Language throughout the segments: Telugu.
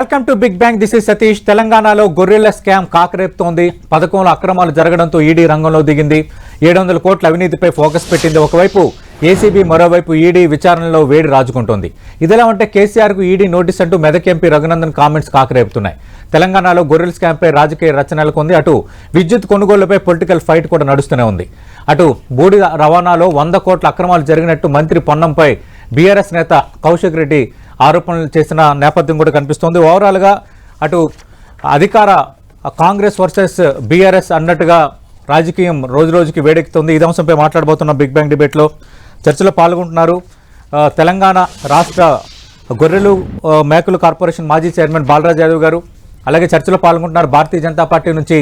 Welcome to big bang. This is Satish. తెలంగాణలో గొర్రెల స్కామ్ కాకరేపుతోంది. పథకంలో అక్రమాలు జరగడంతో ఈడీ రంగంలో దిగింది. 700 కోట్ల అవినీతిపై ఫోకస్ పెట్టింది. ఒకవైపు ఏసీబీ, మరోవైపు ఈడీ విచారణలో వేడి రాజుకుంటోంది. ఇదిలా ఉంటే కేసీఆర్కు ఈడీ నోటీస్ అంటూ మెదక్ ఎంపీ రఘునందన్ కామెంట్స్ కాకరేపుతున్నాయి. తెలంగాణలో గొర్రెల స్కామ్పై రాజకీయ రచన నెలకొంది. అటు విద్యుత్ కొనుగోళ్లపై పొలిటికల్ ఫైట్ కూడా నడుస్తూనే ఉంది. అటు బూడిద రవాణాలో 100 కోట్ల అక్రమాలు జరిగినట్టు మంత్రి పొన్నంపై బీఆర్ఎస్ నేత కౌశిక్ రెడ్డి ఆరోపణలు చేసిన నేపథ్యం కూడా కనిపిస్తోంది. ఓవరాల్గా అటు అధికార కాంగ్రెస్ వర్సెస్ బీఆర్ఎస్ అన్నట్టుగా రాజకీయం రోజు రోజుకి వేడెక్కుతుంది. ఇదే అంశంపై మాట్లాడబోతున్న బిగ్ బ్యాంగ్ డిబేట్లో చర్చలో పాల్గొంటున్నారు తెలంగాణ రాష్ట్ర గొర్రెలు మేకలు కార్పొరేషన్ మాజీ చైర్మన్ బాలరాజ్ యాదవ్ గారు. అలాగే చర్చలో పాల్గొంటున్నారు భారతీయ జనతా పార్టీ నుంచి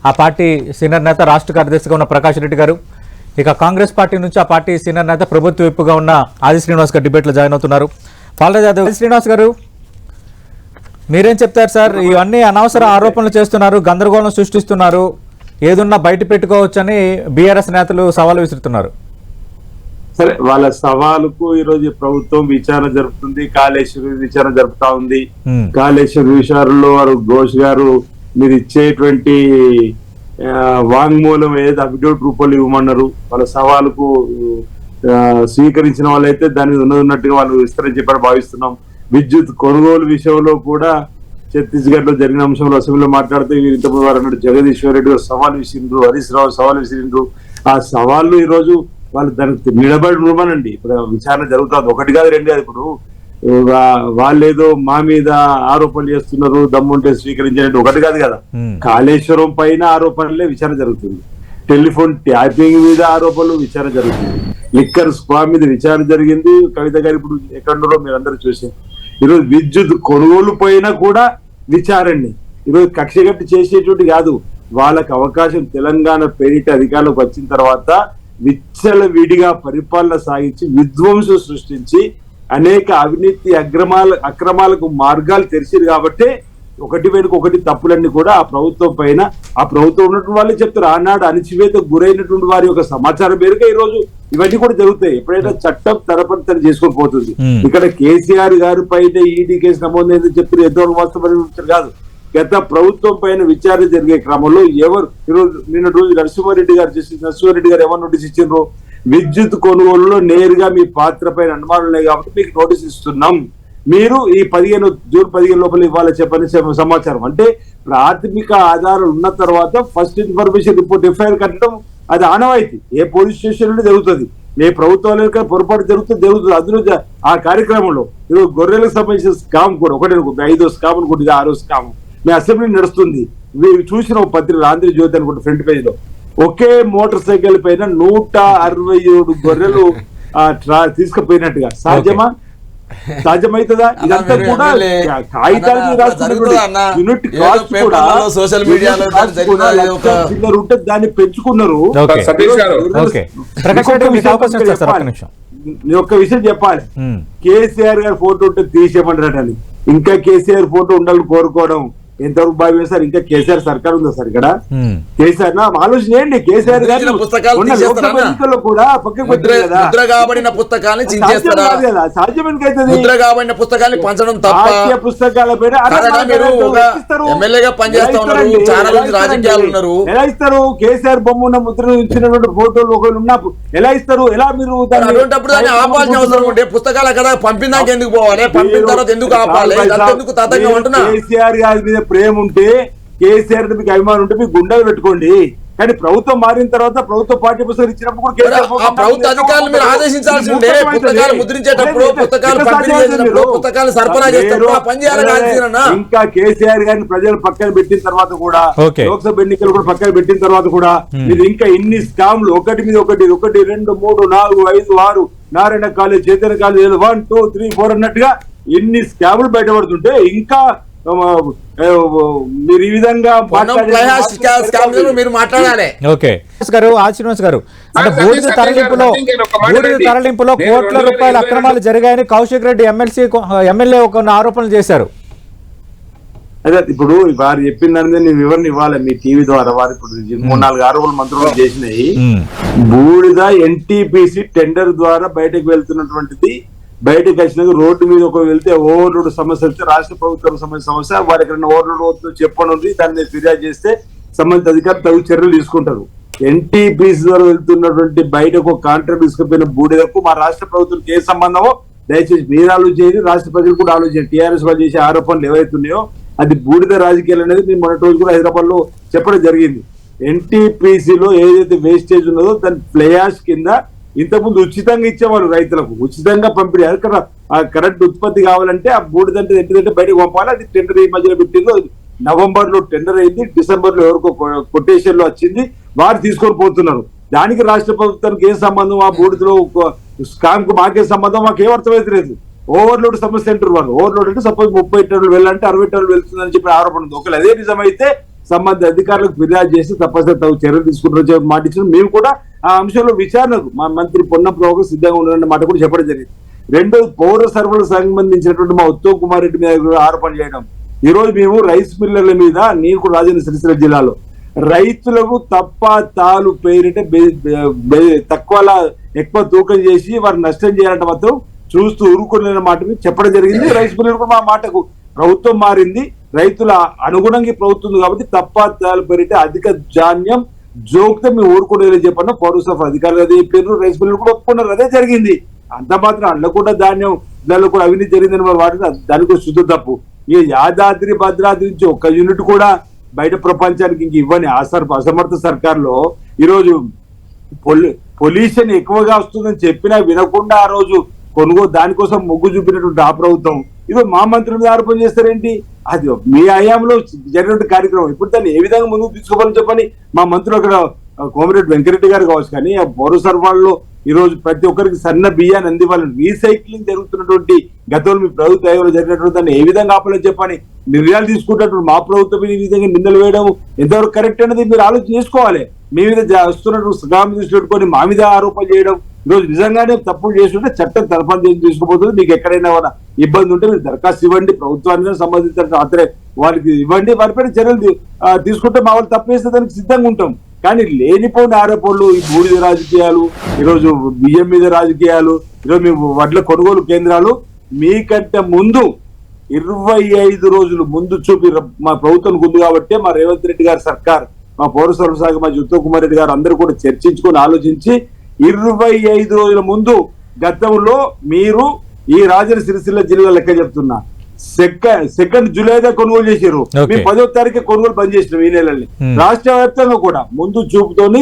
ఆ పార్టీ సీనియర్ నేత రాష్ట్ర కార్యదర్శిగా ఉన్న ప్రకాష్ రెడ్డి గారు. ఇక కాంగ్రెస్ పార్టీ నుంచి ఆ పార్టీ సీనియర్ నేత ప్రభుత్వ వైపుగా ఉన్న ఆది శ్రీనివాస్ గారు డిబేట్లో జాయిన్ అవుతున్నారు. బాలరాజ్ యాదవ్, శ్రీనివాస్ గారు మీరేం చెప్తారు సార్? ఇవన్నీ అనవసర ఆరోపణలు చేస్తున్నారు, గందరగోళం సృష్టిస్తున్నారు, ఏదున్నా బయట పెట్టుకోవచ్చని బీఆర్ఎస్ నేతలు సవాలు విసురుతున్నారు. సరే, వాళ్ళ సవాలుకు ఈరోజు ప్రభుత్వం విచారణ జరుపుతుంది. కాళేశ్వరి విచారణ జరుపుతా ఉంది. కాళేశ్వరి విచారణలో వారు ఘోష్ గారు మీరు ఇచ్చేటువంటి వాంగ్మూలం ఏదైతే అఫిడవిట్ రూపంలో ఇవ్వమన్నారు, వాళ్ళ సవాలుకు స్వీకరించిన వాళ్ళైతే దాని మీద ఉన్నట్టుగా వాళ్ళు విస్తరించి చెప్పని భావిస్తున్నాం. విద్యుత్ కొనుగోలు విషయంలో కూడా ఛత్తీస్గఢ్ లో జరిగిన అంశంలో అసెంబ్లీలో మాట్లాడుతూ ఇంతకుముందు వారు అన్నట్టు జగదీశ్వర్ రెడ్డి గారు సవాల్ విసిరిండ్రు, హరీష్ రావు సవాల్ విసిరిండ్రు. ఆ సవాళ్ళు ఈ రోజు వాళ్ళు దానికి నిలబడి ఉండమనండి. ఇప్పుడు విచారణ జరుగుతుంది, ఒకటి కాదు రెండు కాదు. ఇప్పుడు వాళ్ళేదో మా మీద ఆరోపణలు చేస్తున్నారు, దమ్ముంటే స్వీకరించినట్టు ఒకటి కాదు కదా. కాళేశ్వరం పైన ఆరోపణలే విచారణ జరుగుతుంది, టెలిఫోన్ ట్యాపింగ్ మీద ఆరోపణలు విచారణ జరుగుతుంది, లిక్కర్ స్క్వా మీద విచారణ జరిగింది. కవిత గారు ఇప్పుడు ఎక్కడో మీరు అందరూ చూసారు. ఈరోజు విద్యుత్ కొనుగోలు పైన కూడా విచారణని ఈరోజు కక్షగట్టి చేసేటువంటి కాదు. వాళ్ళకి అవకాశం తెలంగాణ పేరిట అధికారంలోకి వచ్చిన తర్వాత విచ్చల విడిగా పరిపాలన సాగించి విధ్వంసం సృష్టించి అనేక అవినీతి అక్రమాలకు మార్గాలు తెరిచారు. కాబట్టి ఒకటి వెనుక ఒకటి తప్పులన్నీ కూడా ఆ ప్రభుత్వం పైన, ఆ ప్రభుత్వం ఉన్నటువంటి వాళ్ళే చెప్తారు. ఆనాడు అణచివేత గురైనటువంటి వారి యొక్క సమాచారం మేరకు ఈ రోజు ఇవన్నీ కూడా జరుగుతాయి. ఎప్పుడైనా చట్టం తరపరి చేసుకొని పోతుంది. ఇక్కడ కేసీఆర్ గారి పైన ఈడీ కేసు నమోదైందని చెప్పి ఎంతవరకు వాస్తవం కాదు. గత ప్రభుత్వం పైన విచారణ జరిగే క్రమంలో ఎవరు ఈరోజు నిన్న రోజు నరసింహారెడ్డి గారు ఎవరు నోటీస్ ఇచ్చిండ్రు? విద్యుత్ కొనుగోలులో నేరుగా మీ పాత్ర పైన అనుమానం ఉన్నాయి కాబట్టి మీకు నోటీస్ ఇస్తున్నాం, మీరు ఈ జూన్ 15 లోపల ఇవ్వాలి చెప్పని సమాచారం. అంటే ప్రాథమిక ఆధారాలు ఉన్న తర్వాత ఫస్ట్ ఇన్ఫర్మేషన్ రిపోర్ట్ ఎఫ్ఐఆర్ కట్టడం అది ఆనవాయితీ. ఏ పోలీస్ స్టేషన్ లో జరుగుతుంది, ఏ ప్రభుత్వాల పొరపాటు జరుగుతుంది. అందులో ఆ కార్యక్రమంలో ఈరోజు గొర్రెలకు సంబంధించిన స్కామ్ కూడా ఒకటి 5వ స్కామ్ అనుకుంటుంది, 6వ స్కామ్ మీ అసెంబ్లీ నడుస్తుంది. చూసిన ఒక పత్రిక ఆంధ్రజ్యోతి అనుకుంటే ఫ్రంట్ పేజ్ లో ఒకే మోటార్ సైకిల్ పైన 167 గొర్రెలు తీసుకుపోయినట్టుగా సాధ్యమా? సాధ్యమైతుందా? ఇదంతా కూడా కాగితాలు యూనిట్ కాస్ట్ కూడా సోషల్ మీడియాలో ఉంటే దాన్ని పెంచుకున్నారు. నేను ఒక్క విషయం చెప్పాలి, కేసీఆర్ గారి ఫోటో ఉంటే తీసేయమంటారని. ఇంకా కేసీఆర్ ఫోటో ఉండాలని కోరుకోవడం ఎంతవరకు భావ్యం సార్? ఇంకా కేసీఆర్ సర్కార్ ఉందా సార్ ఇక్కడ? కేసీఆర్ ఆలోచన చేయండి. కేసీఆర్ గారు ఎన్నికల్లో కూడా పక్కకు ముద్రగాబడిన పుస్తకాన్ని పంచడం తప్ప. పుస్తకాల పైన ఎమ్మెల్యేగా పనిచేస్తా ఉన్నారు, చాలా మంది రాజకీయాలు ఉన్నారు. ఎలా ఇస్తారు? కేసీఆర్ బొమ్మ ఉన్న ముద్ర ఇచ్చినటువంటి ఫోటోలు ఒకరు ఉన్నప్పుడు ఎలా ఇస్తారు? ఎలా మీరు అటువంటిప్పుడు దాన్ని ఆపాల్సిన అవసరం ఉంటే పుస్తకాలు అక్కడ పంపినాక ఎందుకు పోవాలి? పంపిన తర్వాత ఎందుకు ఆపాలి? ఎందుకు తతంగం అంటున్నా? కేసీఆర్ గారి మీద ప్రేమ ఉంటే, కేసీఆర్ మీకు అభిమానం ఉంటే మీకు గుండెలు పెట్టుకోండి. కానీ ప్రభుత్వం మారిన తర్వాత ప్రభుత్వ పాఠ్య పుస్తకాలు ఇచ్చినప్పుడు ప్రభుత్వ అధికారులు మీరు ఆదేశించాల్సిందే. పుస్తకాలు ముద్రించేటప్పుడు, పుస్తకాలు పంపిణీ చేసినప్పుడు, పుస్తకాలు సరఫరా చేసినప్పుడు ఆ పని చేయాలి. ఇంకా కేసీఆర్ గారిని ప్రజలు పక్కన పెట్టిన తర్వాత కూడా, లోక్సభ ఎన్నికలు కూడా పక్కన పెట్టిన తర్వాత కూడా మీరు ఇంకా ఇన్ని స్కామ్లు ఒకటి మీద ఒకటి 1, 2, 3, 4, 5, 6 నారాయణ కాలేజ్, చైతన్య కాలేజ్ 1, 2, 3, 4 అన్నట్టుగా ఎన్ని స్కామ్లు బయటపడుతుంటే ఇంకా మీరు ఈ విధంగా మీరు మాట్లాడాలి. ఓకే గారు, శ్రీనివాస్ గారు, అంటే బూడిద తరలింపులో కోట్ల రూపాయల అక్రమాలు జరిగాయని కౌశిక్ రెడ్డి ఎమ్మెల్యే ఒక ఆరోపణలు చేశారు. అదే ఇప్పుడు వారు చెప్పిన దాని నేను వివరణ ఇవ్వాలి మీ టీవీ ద్వారా. వారు ఇప్పుడు 3-4 ఆరోపణలు మంత్రులు చేసినాయి. బూడిద ఎన్టీపీసీ టెండర్ ద్వారా బయటకు వెళ్తున్నటువంటిది బయటకు వచ్చినాక రోడ్డు మీద ఒక వెళ్తే ఓవర్లోడ్ సమస్య వస్తే రాష్ట్ర ప్రభుత్వం సమస్య వారికి ఎక్కడైనా ఓవర్లోడ్ అవుతుందో చెప్పని ఉంది, దాని మీద ఫిర్యాదు చేస్తే సంబంధిత అధికారులు తగు చర్యలు తీసుకుంటారు. ఎన్టీపీసీ ద్వారా వెళ్తున్నటువంటి బయటకు కాంట్రాక్ట్ తీసుకుపోయిన బూడిదకు మా రాష్ట్ర ప్రభుత్వం ఏ సంబంధమో దయచేసి మీరు ఆలోచించి రాష్ట్ర ప్రజలు కూడా ఆలోచించండి. టీఆర్ఎస్ వాళ్ళు చేసే ఆరోపణలు ఏవైతే ఉన్నాయో అది బూడిద రాజకీయాలు అనేది మేము మొన్నటి రోజు కూడా హైదరాబాద్ లో చెప్పడం జరిగింది. ఎన్టీపీసీలో ఏదైతే వేస్టేజ్ ఉన్నదో దాని ఫ్లయాష్ కింద ఇంతకుముందు ఉచితంగా ఇచ్చేవాళ్ళు రైతులకు, ఉచితంగా పంపిణీ. అక్కడ ఆ కరెంట్ ఉత్పత్తి కావాలంటే ఆ బూడిదంటే ఏంటంటే బయటకు పంపాలి. అది టెండర్ ఈ మధ్యలో పెట్టిందో నవంబర్ లో టెండర్ అయింది, డిసెంబర్ లో ఎవరికో కొటేషన్ లో వచ్చింది, వారు తీసుకొని పోతున్నారు. దానికి రాష్ట్ర ప్రభుత్వానికి ఏం సంబంధం? ఆ బూడిదలో స్కామ్ కు మాకే సంబంధం? మాకు ఏం అర్థమైతే లేదు. ఓవర్లోడ్ సమస్య అంటారు వాళ్ళు. ఓవర్లోడ్ అంటే సపోజ్ 30 టన్నులు వెళ్ళాలంటే 60 టన్నులు వెళ్తుందని చెప్పి ఆరోపణ ఉంది. ఒకవేళ అదే నిజమైతే సంబంధిత అధికారులకు ఫిర్యాదు చేసి తప్పనిసరి తగు చర్యలు తీసుకుంటారని మాట ఇచ్చిన మేము కూడా ఆ అంశంలో విచారణకు మా మంత్రి పొన్నం ప్రభాకర్ సిద్ధంగా ఉన్నారన్న మాట కూడా చెప్పడం జరిగింది. రెండోది పౌర సరఫరాలకు సంబంధించినటువంటి మా ఉత్తమ్ కుమార్ రెడ్డి మీద ఆరోపణ చేయడం. ఈ రోజు మేము రైస్ మిల్లర్ల మీద నీకు రాజన్న సిరిసిల్ల జిల్లాలో రైతులకు తప్ప తాలు పేరిట తక్కువ ఎక్కువ తూకం చేసి వారు నష్టం చేయాలంటే మాత్రం చూస్తూ ఊరుకునే మాట చెప్పడం జరిగింది. రైస్ మిల్లర్ కూడా మా మాటకు ప్రభుత్వం మారింది, రైతుల అనుగుణంగా ప్రభుత్వం కాబట్టి తప్ప తాలు పేరిట అధిక ధాన్యం జోక్తే మేము ఊరుకునేదని చెప్పన్న పౌర సరఫరా అధికారులు అదే పేరు, రైస్ మిల్లర్ కూడా ఒప్పుకున్నారు. అదే జరిగింది. అంత మాత్రం అందులో కూడా ధాన్యం దానిలో కూడా అవినీతి జరిగిందని వాటిని దానికి శుద్ధ తప్పు. ఇక యాదాద్రి భద్రాద్రి నుంచి ఒక్క యూనిట్ కూడా బయట ప్రపంచానికి ఇంక ఇవ్వని అసమర్థ సర్కార్లో ఈరోజు పొల్యూషన్ ఎక్కువగా వస్తుందని చెప్పినా వినకుండా ఆ రోజు దానికోసం మొగ్గు చూపినటువంటి ఆ ప్రభుత్వం ఇదో మా మంత్రుల మీద ఆరోపణ చేస్తారేంటి? అది మీ హయాంలో జరిగినటువంటి కార్యక్రమం. ఇప్పుడు దాన్ని ఏ విధంగా ముందుకు తీసుకోవాలని చెప్పని మా మంత్రులు అక్కడ కోమరెడ్డి వెంకరెడ్డి గారు కావచ్చు, కానీ ఆ పౌర సరఫరాల్లో ఈ రోజు ప్రతి ఒక్కరికి సన్న బియ్యాన్ని అందివ్వాలని రీసైక్లింగ్ జరుగుతున్నటువంటి గతంలో మీ ప్రభుత్వ హయాంలో జరిగినటువంటి దాన్ని ఏ విధంగా ఆపాలని చెప్పని నిర్ణయాలు తీసుకుంటున్నటువంటి మా ప్రభుత్వం ఈ విధంగా నిందలు వేయడం ఎంతవరకు కరెక్ట్ అనేది మీరు ఆలోచన చేసుకోవాలి. మీ మీద వస్తున్నట్టు స్కామ్ దృష్టి పెట్టుకొని మా మీద ఆరోపణ చేయడం ఈరోజు నిజంగానే తప్పులు చేస్తుంటే చట్టం తరఫున తీసుకుపోతుంది. మీకు ఎక్కడైనా ఇబ్బంది ఉంటే మీరు దరఖాస్తు ఇవ్వండి, ప్రభుత్వానికి సంబంధించిన అతనే వారికి ఇవ్వండి, వారిపైన చర్యలు తీసుకుంటే మా వాళ్ళు తప్పు చేస్తే దానికి సిద్ధంగా ఉంటాం. కానీ లేనిపోయిన ఆరోపణలు, ఈ బూడిద రాజకీయాలు, ఈరోజు బియ్యం మీద రాజకీయాలు, ఈరోజు మేము వడ్ల కొనుగోలు కేంద్రాలు మీకంటే ముందు 25 రోజులు ముందు చూపి మా ప్రభుత్వం ఉంది కాబట్టి మా రేవంత్ రెడ్డి గారి సర్కార్, మా పౌర సరఫరా శాఖ మా ఉత్తమ్ కుమార్ రెడ్డి గారు అందరూ కూడా చర్చించుకొని ఆలోచించి 25 రోజుల ముందు గతంలో మీరు ఈ రాజన్న సిరిసిల్ల జిల్లా లెక్క చెప్తున్నా సెకండ్ జూలై దా కొనుగోలు చేశారు. మేము 10వ తారీఖు కొనుగోలు బంద్ చేసినాం. ఈ నెలని రాష్ట్ర వ్యాప్తంగా కూడా ముందు చూపుతోని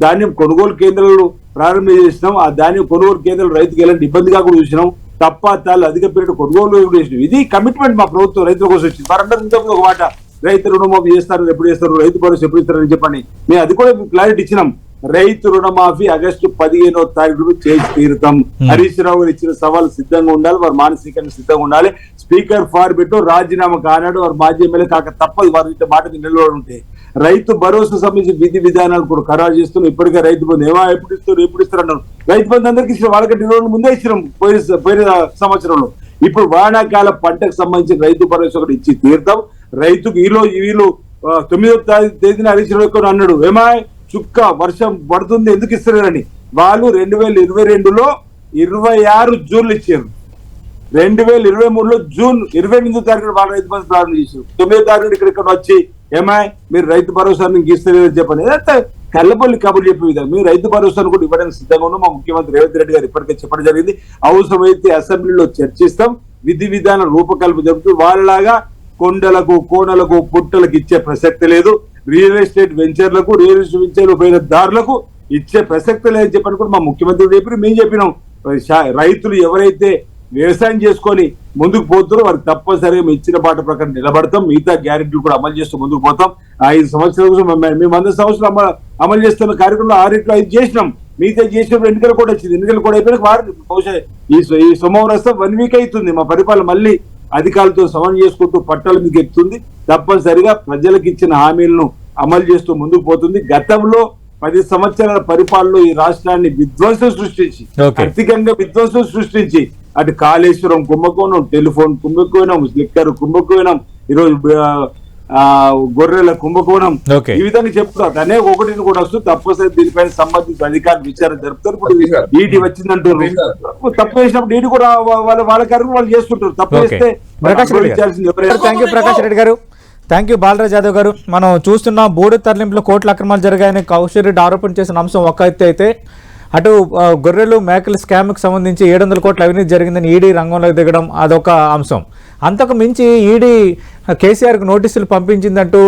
ధాన్యం కొనుగోలు కేంద్రాలు ప్రారంభం చేసినాం. ఆ ధాన్యం కొనుగోలు కేంద్రాలు రైతుకు ఎలాంటి ఇబ్బందిగా కూడా చూసినాం. తప్ప తాళ్ళు అధిక పీరియడ్ కొనుగోలు కూడా చేసినాం. ఇది కమిట్మెంట్ మా ప్రభుత్వం రైతుల కోసం వచ్చింది. వారందరూ ఇంతకుముందు ఒక మాట, రైతు రుణమాఫీ చేస్తారు, ఎప్పుడు చేస్తారు, రైతు భరోసా ఎప్పుడు ఇస్తారని చెప్పని మేము అది కూడా క్లారిటీ ఇచ్చినాం. రైతు రుణమాఫీ ఆగస్టు 15వ తారీఖు చేసి తీరుతాం. హరీష్ రావు గారు ఇచ్చిన సవాలు సిద్ధంగా ఉండాలి, వారు మానసికంగా సిద్ధంగా ఉండాలి. స్పీకర్ ఫార్బెట్ రాజీనామా కానాడు వారు మాజీ ఎమ్మెల్యే కాక తప్పదు, వారు ఇంత మాట నిలబడి ఉంటే రైతు భరోసా సంబంధించి విధి విధానాలు కూడా ఖరారు చేస్తున్నాం. ఇప్పటికే రైతు బంధు ఎప్పుడు ఇస్తారు అన్నారు. రైతు బంధు అందరికి ఇచ్చిన, వాళ్ళకంటే 2 రోజుల ముందే ఇచ్చినాం పోయిన సంవత్సరంలో. ఇప్పుడు వానాకాల పంటకు సంబంధించిన రైతు భరోసా కూడా ఇచ్చి తీరుతాం. రైతుకు వీళ్ళు 9వ తేదీన హరీష్ రావు అన్నాడు, ఏమాయ్ చుక్క వర్షం పడుతుంది ఎందుకు ఇస్తున్నారని. వాళ్ళు 2022లో 26 జూన్లు ఇచ్చారు. 2023లో జూన్ 28వ తారీఖున వాళ్ళు రైతు బంధు ప్రారంభం చేశారు. 9వ తారీఖు ఇక్కడ వచ్చి ఏమాయ్ మీరు రైతు భరోసాను ఇస్తలేదని చెప్పని కళ్ళపల్లి కబుర్లు చెప్పే విధంగా మేము రైతు భరోసాను కూడా ఇవ్వడానికి సిద్ధంగా ఉన్నాం. మా ముఖ్యమంత్రి రేవంత్ రెడ్డి గారు ఇప్పటికే చెప్పడం జరిగింది. అవసరమైతే అసెంబ్లీలో చర్చిస్తాం, విధి విధాన రూపకల్పన జరుగుతూ వాళ్ళలాగా కొండలకు కోనలకు పుట్టలకు ఇచ్చే ప్రసక్తి లేదు. రియల్ ఎస్టేట్ వెంచర్లకు, రియల్ ఎస్టేట్ వెంచర్లు పోయిన దారులకు ఇచ్చే ప్రసక్తి లేదని చెప్పని కూడా మా ముఖ్యమంత్రి చెప్పి మేము చెప్పినాం. రైతులు ఎవరైతే వ్యవసాయం చేసుకొని ముందుకు పోతారో వారికి తప్పనిసరిగా ఇచ్చిన పాట ప్రకారం నిలబడతాం. మిగతా గ్యారెంటీలు కూడా అమలు చేస్తూ ముందుకు పోతాం. 5 సంవత్సరాల కోసం మేము 100 సంవత్సరాలు అమలు చేస్తున్న కార్యక్రమంలో 6 5 చేసినాం. మిగతా చేసినప్పుడు ఎన్నికలు కూడా వచ్చింది. ఎన్నికలు కూడా అయిపోయినా వారు బహుశా ఈ సోమవారం 1 వీక్ అవుతుంది. మా పరిపాలన మళ్ళీ అధికారులతో సమన్వయం చేసుకుంటూ పట్టాల మీకు ఎక్కుతుంది. తప్పనిసరిగా ప్రజలకు ఇచ్చిన హామీలను అమలు చేస్తూ ముందుకు పోతుంది. గతంలో 10 సంవత్సరాల పరిపాలనలో ఈ రాష్ట్రాన్ని విధ్వంసం సృష్టించి, ఆర్థికంగా విధ్వంసం సృష్టించి, అటు కాళేశ్వరం కుంభకోణం, టెలిఫోన్ కుంభకోణం, లిక్కర్ కుంభకోణం, ఈరోజు గొర్రెల కుంభకోణం Okay. ఈ విధంగా చెప్తారు. అనేక ఒకటిని కూడా వస్తూ తప్పనిసరి దీనిపైన సంబంధించిన అధికారులు విచారణ జరుపుతారు. ఇప్పుడు ఈడీ వచ్చిందంటారు, తప్పు చేసినప్పుడు ఈడీ కూడా వాళ్ళ కార్యక్రమం వాళ్ళు చేస్తుంటారు. తప్పు Okay. చేస్తే ప్రకాష్ రెడ్డి గారు. అనుభవించాల్సింది ఎవరైనా. థ్యాంక్ యూ ప్రకాష్ రెడ్డి గారు, థ్యాంక్ యూ బాలరాజ్ యాదవ్ గారు. మనం చూస్తున్న బోర్డు తరలింపులో కోట్ల అక్రమాలు జరిగాయని కౌశల్ రెడ్డి ఆరోపణ చేసిన అంశం ఒక ఎత్తు అయితే, అటు గొర్రెలు మేకల స్కామ్కి సంబంధించి 700 కోట్ల అవినీతి జరిగిందని ఈడీ రంగంలోకి దిగడం అదొక అంశం. అంతకు మించి ఈడీ కేసీఆర్కు నోటీసులు పంపించిందంటూ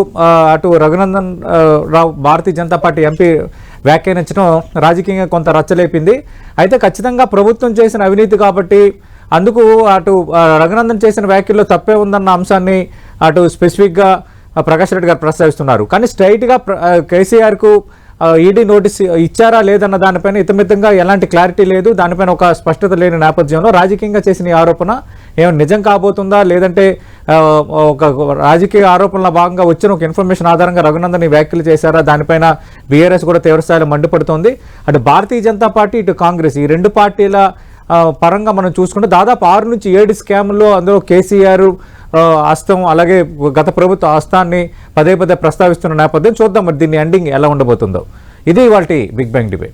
అటు రఘునందన్ రావు భారతీయ జనతా పార్టీ ఎంపీ వ్యాఖ్యానించడం రాజకీయంగా కొంత రచ్చలేపింది. అయితే ఖచ్చితంగా ప్రభుత్వం చేసిన అవినీతి కాబట్టి అందుకు అటు రఘునందన్ చేసిన వ్యాఖ్యల్లో తప్పే ఉందన్న అంశాన్ని అటు స్పెసిఫిక్గా ప్రకాష్ రెడ్డి గారు ప్రస్తావిస్తున్నారు. కానీ స్ట్రైట్గా కేసీఆర్కు ఈడీ నోటీస్ ఇచ్చారా లేదన్న దానిపైన ఇతమితంగా ఎలాంటి క్లారిటీ లేదు. దానిపైన ఒక స్పష్టత లేని నేపథ్యంలో రాజకీయంగా చేసిన ఈ ఆరోపణ ఏమైనా నిజం కాబోతుందా, లేదంటే ఒక రాజకీయ ఆరోపణల భాగంగా వచ్చిన ఒక ఇన్ఫర్మేషన్ ఆధారంగా రఘునందన్ వ్యాఖ్యలు చేశారా, దానిపైన బీఆర్ఎస్ కూడా తీవ్రస్థాయిలో మండిపడుతోంది. అటు భారతీయ జనతా పార్టీ, ఇటు కాంగ్రెస్, ఈ రెండు పార్టీల పరంగా మనం చూసుకుంటే దాదాపు 6 నుంచి 7 స్కామ్లో అందులో కేసీఆర్ హస్తం, అలాగే గత ప్రభుత్వ హస్తాన్ని పదే పదే ప్రస్తావిస్తున్న నేపథ్యం. చూద్దాం మరి దీన్ని ఎండింగ్ ఎలా ఉండబోతుందో. ఇది ఇవాల్టి బిగ్ బ్యాంగ్ డిబేట్.